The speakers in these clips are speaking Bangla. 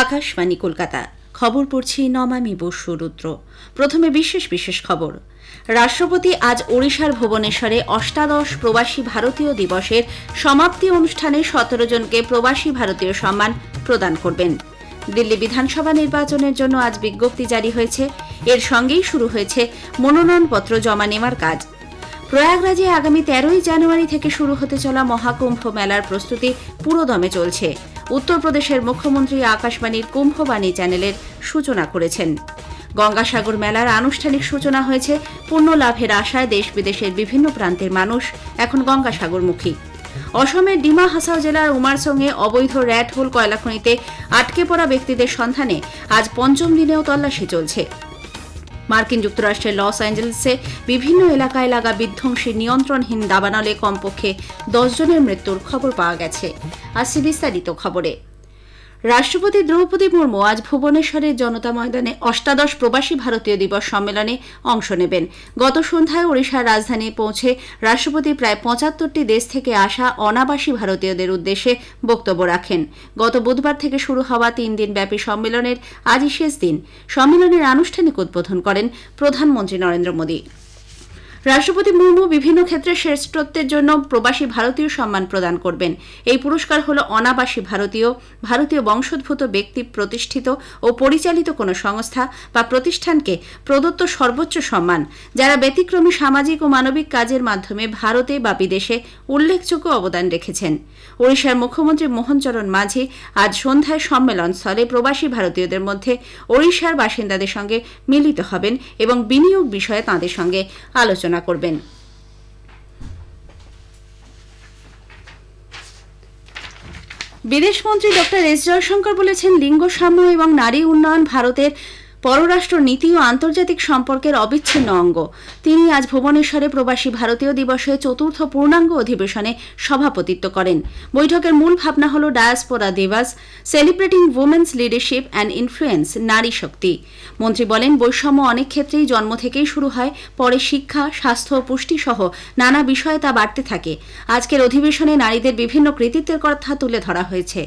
আকাশবাণী কলকাতা। খবর পড়ছি নমামি বসু রুদ্র। প্রথমে বিশেষ বিশেষ খবর। রাষ্ট্রপতি আজ ওড়িশার ভুবনেশ্বরে অষ্টাদশ প্রবাসী ভারতীয় দিবসের সমাপ্তি অনুষ্ঠানে 17 জনকে প্রবাসী ভারতীয় সম্মান প্রদান করবেন। দিল্লি বিধানসভা নির্বাচনের জন্য আজ বিজ্ঞপ্তি জারি হয়েছে। এর সঙ্গেই শুরু হয়েছে মনোনয়নপত্র জমা নেওয়ার কাজ। প্রয়াগরাজে আগামী 13ই জানুয়ারি থেকে শুরু হতে চলা মহাকুম্ভ মেলার প্রস্তুতি পুরোদমে চলছে। উত্তরপ্রদেশের মুখ্যমন্ত্রী আকাশবাণীর কুম্ভবাণী চ্যানেলের সূচনা করেছেন। গঙ্গাসাগর মেলার আনুষ্ঠানিক সূচনা হয়েছে। পুণ্য লাভের আশায় দেশ বিদেশের বিভিন্ন প্রান্তের মানুষ এখন গঙ্গাসাগরমুখী। অসমের ডিমা হাসাও জেলার উমারসঙ্গে অবৈধ র্যাট হোল কয়লাখনিতে আটকে পড়া ব্যক্তিদের সন্ধানে আজ পঞ্চম দিনেও তল্লাশি চলছে। মার্কিন যুক্তরাষ্ট্রের লস অ্যাঞ্জেলেসে বিভিন্ন এলাকায় লাগা বিধ্বংসী নিয়ন্ত্রণহীন দাবানলে কমপক্ষে 10 জনের মৃত্যুর খবর পাওয়া গেছে। আসছে বিস্তারিত খবরে। রাষ্ট্রপতি দ্রৌপদী মুর্মু আজ ভুবনেশ্বরের জনতা ময়দানে অষ্টাদশ প্রবাসী ভারতীয় দিবস সম্মেলনে অংশ নেবেন। গত সন্ধ্যায় ওড়িশার রাজধানী পৌঁছে রাষ্ট্রপতি প্রায় 75টি দেশ থেকে আসা অনাবাসী ভারতীয়দের উদ্দেশ্যে বক্তব্য রাখেন। গত বুধবার থেকে শুরু হওয়া 3 দিনব্যাপী সম্মেলনের আজই শেষ দিন। সম্মেলনের আনুষ্ঠানিক উদ্বোধন করেন প্রধানমন্ত্রী নরেন্দ্র মোদী। রাষ্ট্রপতি মুর্মু বিভিন্ন ক্ষেত্রে শ্রেষ্ঠত্বের জন্য প্রবাসী ভারতীয় সম্মান প্রদান করবেন। এই পুরস্কার হল অনাবাসী ভারতীয় বংশোদ্ভূত ব্যক্তি প্রতিষ্ঠিত ও পরিচালিত কোনো সংস্থা বা প্রতিষ্ঠানকে প্রদত্ত সর্বোচ্চ সম্মান, যারা ব্যতিক্রমী সামাজিক ও মানবিক কাজের মাধ্যমে ভারতে বা বিদেশে উল্লেখযোগ্য অবদান রেখেছেন। ওড়িশার মুখ্যমন্ত্রী মোহন চরণ মাঝি আজ সন্ধ্যায় সম্মেলনস্থলে প্রবাসী ভারতীয়দের মধ্যে ওড়িশার বাসিন্দাদের সঙ্গে মিলিত হবেন এবং বিনিয়োগ বিষয়ে তাঁদের সঙ্গে আলোচনা করবেন। বিদেশমন্ত্রী ডক্টর এস জয়শঙ্কর বলেছেন, লিঙ্গ সাম্য এবং নারী উন্নয়ন ভারতের পররাষ্ট্র নীতি ও আন্তর্জাতিক সম্পর্কের অবিচ্ছিন্ন অঙ্গ। তিনি আজ ভুবনেশ্বরে প্রবাসী ভারতীয় দিবসে 4র্থ পূর্ণাঙ্গ অধিবেশনে সভাপতিত্ব করেন। বৈঠকের মূল ভাবনা হল ডায়াসপোরা দিবস, celebrating women's leadership and influence, নারী শক্তি। মন্ত্রী বলেন, বৈষম্য অনেক ক্ষেত্রেই জন্ম থেকেই শুরু হয়, পরে শিক্ষা, স্বাস্থ্য, পুষ্টি সহ নানা বিষয়ে তা বাড়তে থাকে। আজকের অধিবেশনে নারীদের বিভিন্ন কৃতিত্বের কথা তুলে ধরা হয়েছে।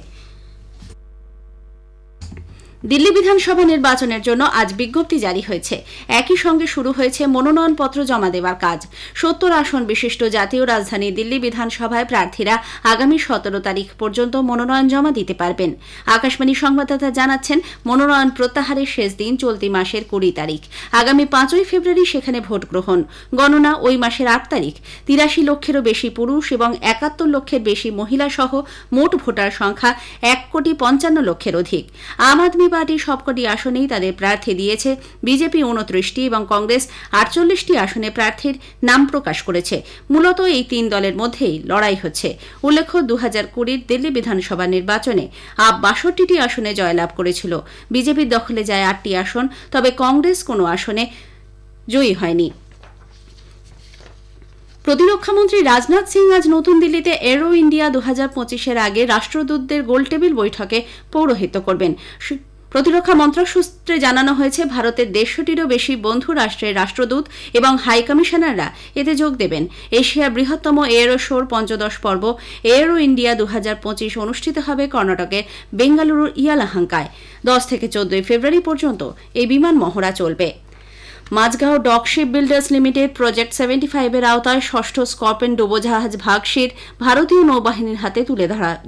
দিল্লি বিধানসভা নির্বাচনের জন্য আজ বিজ্ঞপ্তি জারি হয়েছে। একই সঙ্গে শুরু হয়েছে মনোনয়নপত্র জমা দেওয়ার কাজ। 70 আসন বিশিষ্ট জাতীয় রাজধানী দিল্লি বিধানসভায় প্রার্থীরা আগামী 17 তারিখ পর্যন্ত মনোনয়ন জমা দিতে পারবেন। আকাশবাণী সংবাদদাতা জানাচ্ছেন, মনোনয়ন প্রত্যাহারের শেষ দিন চলতি মাসের 20 তারিখ। আগামী 5ই ফেব্রুয়ারি সেখানে ভোট গ্রহণ। গণনা ওই মাসের 8 তারিখ। 83 লক্ষেরও বেশি পুরুষ এবং 71 লক্ষের বেশি মহিলা সহ মোট ভোটার সংখ্যা 1,55 লক্ষের অধিক। আম আদমি পার্টি সবকটি আসনেই তাদের প্রার্থী দিয়েছে। বিজেপি 29টি এবং কংগ্রেস 48টি আসনে প্রার্থীর নাম প্রকাশ করেছে। মূলত এই 3 দলের মধ্যেই লড়াই হচ্ছে। উল্লেখ্য, 2020 দিল্লি বিধানসভা নির্বাচনে আপ 62টি আসনে জয়লাভ করেছিল। বিজেপির দখলে যায় 8টি আসন, তবে কংগ্রেস কোনো আসনে জয়ী হয়নি। প্রতিরক্ষামন্ত্রী রাজনাথ সিং আজ নতুন দিল্লিতে এরো ইন্ডিয়া 2025-এর আগে রাষ্ট্রদূতদের গোলটেবিল বৈঠকে পৌরোহিত্য করবেন। প্রতিরক্ষা মন্ত্রক সূত্রে জানানো হয়েছে, ভারতের 150টিরও বেশি বন্ধু রাষ্ট্রের রাষ্ট্রদূত এবং হাই কমিশনাররা এতে যোগ দেবেন। এশিয়ার বৃহত্তম এরো শোর 15 পর্ব এরো ইন্ডিয়া 2025 অনুষ্ঠিত হবে কর্ণাটকের বেঙ্গালুরুর ইয়ালাহাঙ্কায়। 10 থেকে 14 ফেব্রুয়ারি পর্যন্ত এই বিমান মহড়া চলবে। Mazagon Dock Ship Builders Limited Project 75-এর আওতায় 6ষ্ঠ স্কর্পিয়ন ডুবোজাহাজ ভাগশির ভারতীয় নৌবাহিনীর হাতে তুলে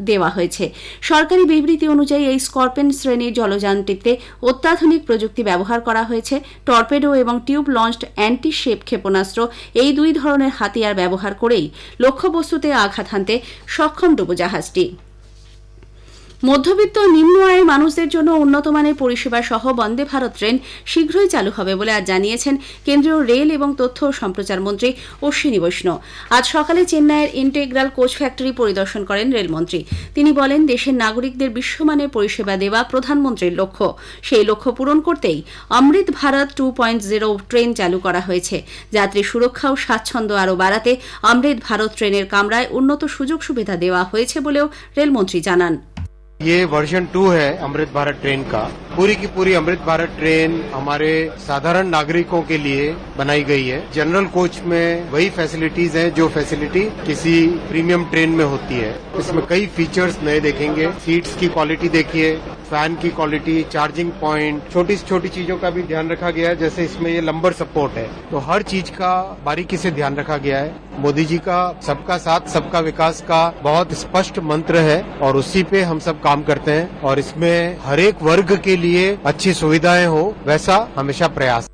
দেওয়া হয়েছে। সরকারি বিবৃতি অনুযায়ী এই স্কর্পিয়ন শ্রেণীর জলযানটিতে অত্যাধুনিক প্রযুক্তি ব্যবহার করা হয়েছে। টর্পেডো এবং টিউব লঞ্চড অ্যান্টি শিপ ক্ষেপণাস্ত্র, এই 2 ধরনের হাতিয়ার ব্যবহার করেই লক্ষ্যবস্তুতে আঘাত হানতে সক্ষম ডুবোজাহাজটি। মধ্যবিত্ত নিম্ন আয়ের মানুষদের জন্য উন্নতমানের পরিষেবা সহ বন্দে ভারত ট্রেন শীঘ্রই চালু হবে বলে আজ জানিয়েছেন কেন্দ্রীয় রেল এবং তথ্য ও সম্প্রচার মন্ত্রী অশ্বিনী বৈষ্ণব। আজ সকালে চেন্নাইয়ের ইন্টেগ্রাল কোচ ফ্যাক্টরি পরিদর্শন করেন রেলমন্ত্রী। তিনি বলেন, দেশের নাগরিকদের বিশ্বমানের পরিষেবা দেওয়া প্রধানমন্ত্রীর লক্ষ্য। সেই লক্ষ্য পূরণ করতেই অমৃত ভারত 2.0 ট্রেন চালু করা হয়েছে। যাত্রী সুরক্ষা ও স্বাচ্ছন্দ্য আরও বাড়াতে অমৃত ভারত ট্রেনের কামরায় উন্নত সুযোগ সুবিধা দেওয়া হয়েছে বলেও রেলমন্ত্রী জানান। ये वर्जन 2 है अमृत भारत ट्रेन का। पूरी की पूरी अमृत भारत ट्रेन हमारे साधारण नागरिकों के लिए बनाई गई है। जनरल कोच में वही फैसिलिटीज हैं जो फैसिलिटी किसी प्रीमियम ट्रेन में होती है। इसमें कई फीचर्स नए देखेंगे। सीट्स की क्वालिटी देखिए, फैन की क्वालिटी, चार्जिंग पॉइंट, छोटी से छोटी चीजों का भी ध्यान रखा गया है। जैसे इसमें ये लंबर सपोर्ट है, तो हर चीज का बारीकी से ध्यान रखा गया है। मोदी जी का सबका साथ सबका विकास का बहुत स्पष्ट मंत्र है और उसी पे हम सब काम करते हैं और इसमें हर एक वर्ग के लिए अच्छी सुविधाएं हो, वैसा हमेशा प्रयास।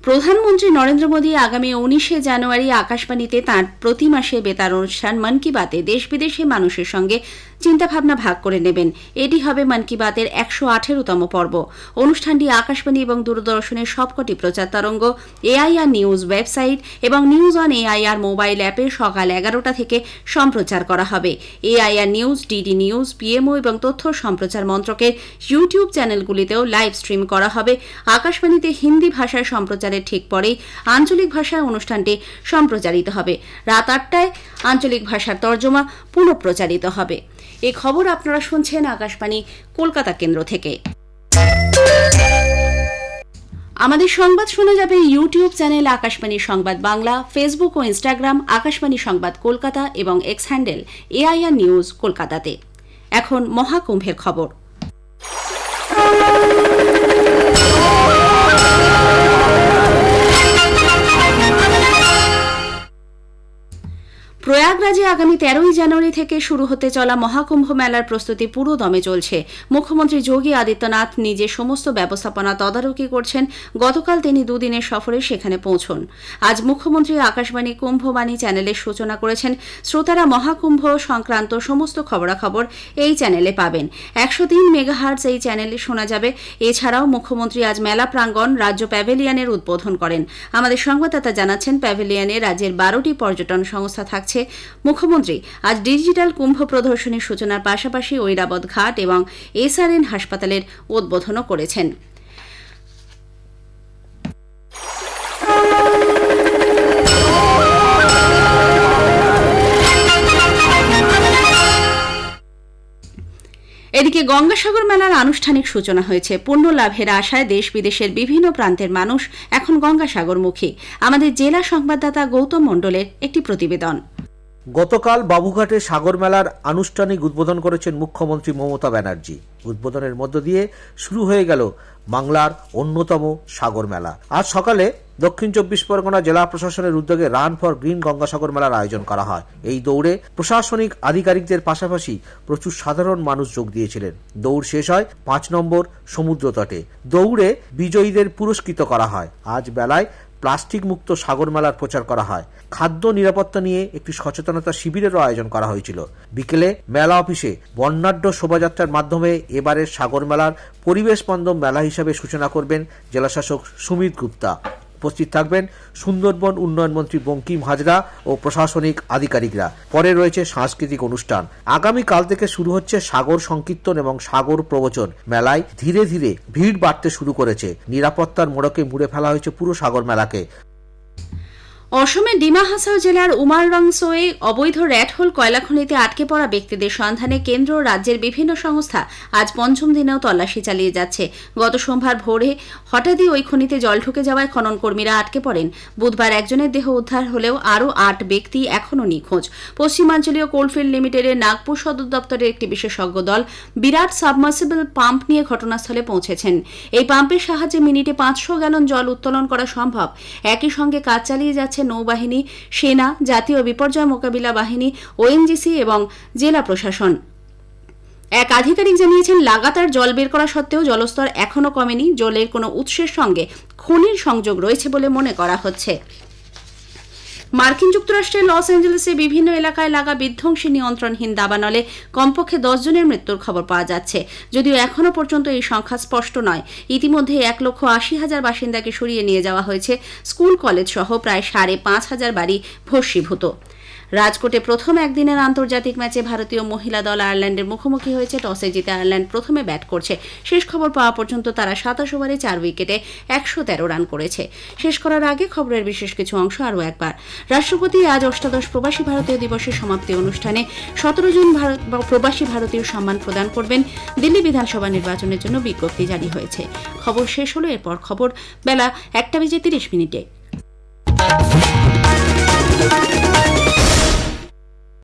প্রধানমন্ত্রী নরেন্দ্র মোদী আগামী 19শে জানুয়ারি আকাশবাণীতে তাঁর প্রতি মাসে বেতার অনুষ্ঠান মন কি বাতে দেশ বিদেশের মানুষের সঙ্গে চিন্তাভাবনা ভাগ করে নেবেন। এটি হবে মন কি বাতের 118তম পর্ব। অনুষ্ঠানটি আকাশবাণী এবং দূরদর্শনের সবকটি প্রচার তরঙ্গ, এআইআর নিউজ ওয়েবসাইট এবং নিউজ অন এআইআর মোবাইল অ্যাপে সকাল 11টা থেকে সম্প্রচার করা হবে। AIR news, DD news, PMO এবং তথ্য সম্প্রচার মন্ত্রকের ইউটিউব চ্যানেলগুলিতেও লাইভ স্ট্রিম করা হবে। আকাশবাণীতে হিন্দি ভাষায় সম্প্রচারের ঠিক পরেই আঞ্চলিক ভাষায় অনুষ্ঠানটি সম্প্রচারিত হবে। রাত 8টায় আঞ্চলিক ভাষার তর্জমা পুনঃপ্রচারিত হবে। এই খবর আপনারা শুনছেন আকাশবাণী কলকাতা কেন্দ্র থেকে। আমাদের সংবাদ শোনা যাবে ইউটিউব চ্যানেল আকাশবাণী সংবাদ বাংলা, ফেসবুক ও ইনস্টাগ্রাম আকাশবাণী সংবাদ কলকাতা এবং এক্স হ্যান্ডেল এআইআর নিউজ কলকাতাতে। এখন মহাকুম্ভের খবর। প্রয়াগরাজে আগামী 13ই জানুয়ারি থেকে শুরু হতে চলা মহাকুম্ভ মেলার প্রস্তুতি পুরো দমে চলছে। মুখ্যমন্ত্রী যোগী আদিত্যনাথ নিজে সমস্ত ব্যবস্থাপনা তদারকি করছেন। গতকাল তিনি দুদিনের সফরে সেখানে পৌঁছন। আজ মুখ্যমন্ত্রী আকাশবাণী কুম্ভবাণী চ্যানেলের সূচনা করেছেন। শ্রোতারা মহাকুম্ভ সংক্রান্ত সমস্ত খবরাখবর এই চ্যানেলে পাবেন। 103 মেগাহার্টজ এই চ্যানেলে শোনা যাবে। এছাড়াও মুখ্যমন্ত্রী আজ মেলা প্রাঙ্গণ রাজ্য প্যাভিলিয়নের উদ্বোধন করেন। আমাদের সংবাদদাতা জানাচ্ছেন, প্যাভিলিয়নে রাজ্যের 12টি পর্যটন সংস্থা থাকছে। মুখ্যমন্ত্রী আজ ডিজিটাল কুম্ভ প্রদর্শনীর সূচনার পাশাপাশি ঐরাবত ঘাট এবং এসআরএন হাসপাতালের উদ্বোধনও করেছেন। এদিকে গঙ্গাসাগর মেলার আনুষ্ঠানিক সূচনা হয়েছে। পুণ্য লাভের আশায় দেশ বিদেশের বিভিন্ন প্রান্তের মানুষ এখন গঙ্গাসাগরমুখী। আমাদের জেলা সংবাদদাতা গৌতম মণ্ডলের একটি প্রতিবেদন। গতকাল বাবুঘাটে সাগর মেলার আনুষ্ঠানিক উদ্বোধন করেছেন মুখ্যমন্ত্রী মমতা ব্যানার্জি। উদ্বোধনের মধ্য দিয়ে শুরু হয়ে গেল বাংলার অন্যতম সাগর মেলা। আজ সকালে দক্ষিণ 24 পরগনা জেলা প্রশাসনের উদ্যোগে রান ফর গ্রিন গঙ্গাসাগর মেলার আয়োজন করা হয়। এই দৌড়ে প্রশাসনিক আধিকারিকদের পাশাপাশি প্রচুর সাধারণ মানুষ যোগ দিয়েছিলেন। দৌড় শেষ হয় 5 নম্বর সমুদ্র তটে। দৌড়ে বিজয়ীদের পুরস্কৃত করা হয়। আজ বেলায় প্লাস্টিক মুক্ত সাগর মেলার প্রচার করা হয়। খাদ্য নিরাপত্তা নিয়ে একটি সচেতনতা শিবিরেরও আয়োজন করা হয়েছিল। বিকেলে মেলা অফিসে বর্ণাঢ্য শোভাযাত্রার মাধ্যমে এবারের সাগর মেলার পরিবেশ বান্ধব মেলা হিসাবে সূচনা করবেন জেলাশাসক সুমিত গুপ্তা। উপস্থিত থাকবেন সুন্দরবন উন্নয়ন মন্ত্রী বঙ্কিম হাজরা ও প্রশাসনিক আধিকারিকরা। পরে রয়েছে সাংস্কৃতিক অনুষ্ঠান। আগামীকাল থেকে শুরু হচ্ছে সাগর সংকীর্তন এবং সাগর প্রবচন। মেলায় ধীরে ধীরে ভিড় বাড়তে শুরু করেছে। নিরাপত্তার মোড়কে মুড়ে ফেলা হয়েছে পুরো সাগর মেলাকে। অসমের ডিমা হাসাও জেলার উমারংসোয়ে অবৈধ র্যাটহোল কয়লা খনিতে আটকে পড়া ব্যক্তিদের সন্ধানে কেন্দ্র ও রাজ্যের বিভিন্ন সংস্থা আজ পঞ্চম দিনেও তল্লাশি চালিয়ে যাচ্ছে। গত সোমবার ভোরে হঠাৎই ওই খনিতে জল ঢুকে যাওয়ায় খনন কর্মীরা আটকে পড়েন। বুধবার একজনের দেহ উদ্ধার হলেও আরও 8 ব্যক্তি এখনও নিখোঁজ। পশ্চিমাঞ্চলীয় কোলফিল্ড লিমিটেডের নাগপুর সদর দপ্তরের একটি বিশেষজ্ঞ দল বিরাট সাবমার্সিবল পাম্প নিয়ে ঘটনাস্থলে পৌঁছেছেন। এই পাম্পের সাহায্যে মিনিটে 500 গ্যালন জল উত্তোলন করা সম্ভব। একই সঙ্গে কাজ চালিয়ে যাচ্ছে নৌবাহিনী, সেনা, জাতীয় বিপর্যয় মোকাবিলা বাহিনী, ওএনজিসি এবং জেলা প্রশাসন। এক আধিকারিক জানিয়েছেন, লাগাতার জল বের করা সত্ত্বেও জলস্তর এখনও কমেনি। জলের কোনো উৎসের সঙ্গে খনির সংযোগ রয়েছে বলে মনে করা হচ্ছে। মার্কিন যুক্তরাষ্ট্রের লস অ্যাঞ্জেলেসে বিভিন্ন এলাকায় লাগা বিধ্বংসী নিয়ন্ত্রণহীন দাবানলে কমপক্ষে 10 জনের মৃত্যুর খবর পাওয়া যাচ্ছে। যদিও এখনও পর্যন্ত এই সংখ্যা স্পষ্ট নয়। ইতিমধ্যে 1,80,000 বাসিন্দাকে সরিয়ে নিয়ে যাওয়া হয়েছে। স্কুল, কলেজ সহ প্রায় 5,500 বাড়ি ভস্মীভূত। রাজকোটে প্রথম একদিনের আন্তর্জাতিক ম্যাচে ভারতীয় মহিলা দল আয়ারল্যান্ডের মুখোমুখি হয়েছে। টসে জিতে আয়ারল্যান্ড প্রথমে ব্যাট করছে। শেষ খবর পাওয়া পর্যন্ত তারা 27 ওভারে 4 উইকেটে 113 রান করেছে। শেষ করার আগে খবরের বিশেষ কিছু অংশ আরও একবার। রাষ্ট্রপতি আজ অষ্টাদশ প্রবাসী ভারতীয় দিবসের সমাপ্তি অনুষ্ঠানে 17 জন প্রবাসী ভারতীয় সম্মান প্রদান করবেন। দিল্লি বিধানসভা নির্বাচনের জন্য বিজ্ঞপ্তি জারি হয়েছে। খবর শেষ হলো। এরপর খবর বেলা 1:30 মিনিটে।